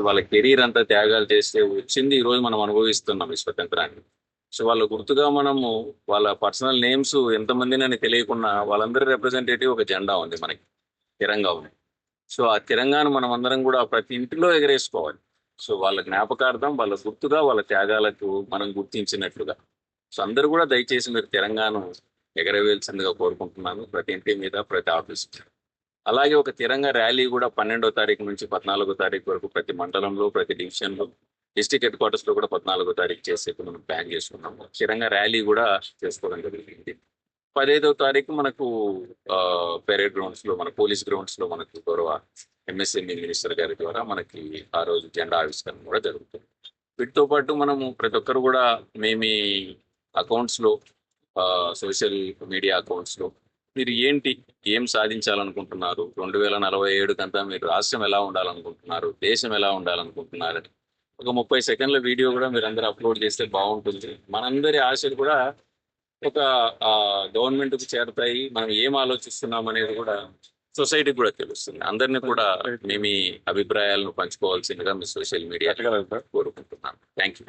వాళ్ళ కెరీర్ అంతా త్యాగాలు చేస్తే వచ్చింది ఈ రోజు మనం అనుభవిస్తున్నాం ఈ స్వతంత్రాన్ని. సో వాళ్ళ గుర్తుగా మనము వాళ్ళ పర్సనల్ నేమ్స్ ఎంతమందిని అని తెలియకుండా వాళ్ళందరి రిప్రజెంటేటివ్ ఒక జెండా ఉంది మనకి, తిరంగా ఉంది. సో ఆ తిరంగాను మనం అందరం కూడా ప్రతి ఇంటిలో ఎగరేసుకోవాలి. సో వాళ్ళ జ్ఞాపకార్థం, వాళ్ళ గుర్తుగా, వాళ్ళ త్యాగాలకు మనం గుర్తించినట్లుగా. సో అందరూ కూడా దయచేసి మీరు తిరంగాను ఎగరవేయాల్సిందిగా కోరుకుంటున్నాను, ప్రతి ఇంటి మీద, ప్రతి ఆఫీస్. అలాగే ఒక తిరంగా ర్యాలీ కూడా 12వ తారీఖు నుంచి 14వ తారీఖు వరకు ప్రతి మండలంలో, ప్రతి డివిజన్లో, డిస్ట్రిక్ట్ హెడ్ క్వార్టర్స్ లో కూడా 14వ తారీఖు చేసే మనం ప్లాన్ చేసుకున్నాము. తిరంగా ర్యాలీ కూడా చేసుకోవడం జరిగింది. 15వ తారీఖు మనకు పెరేడ్ గ్రౌండ్స్ లో, మన పోలీస్ గ్రౌండ్స్ లో మనకు గౌరవ ఎంఎస్ఎంఈ మినిస్టర్ గారి ద్వారా మనకి ఆ రోజు జెండా ఆవిష్కరణ కూడా జరుగుతుంది. వీటితో పాటు మనము ప్రతి ఒక్కరు కూడా మేమీ అకౌంట్స్ లో, సోషల్ మీడియా అకౌంట్స్ లో మీరు ఏం సాధించాలనుకుంటున్నారు, 2047 కంతా మీరు రాష్ట్రం ఎలా ఉండాలనుకుంటున్నారు, దేశం ఎలా ఉండాలనుకుంటున్నారని ఒక 30 సెకండ్ల వీడియో కూడా మీరు అందరూ అప్లోడ్ చేస్తే బాగుంటుంది. మనందరి ఆశలు కూడా ఒక గవర్నమెంట్ కు చేరతాయి. మనం ఏం ఆలోచిస్తున్నాం అనేది కూడా సొసైటీకి కూడా తెలుస్తుంది. అందరినీ కూడా మేము ఈ అభిప్రాయాలను పంచుకోవాల్సిందిగా మీ సోషల్ మీడియా కోరుకుంటున్నాను. Thank you.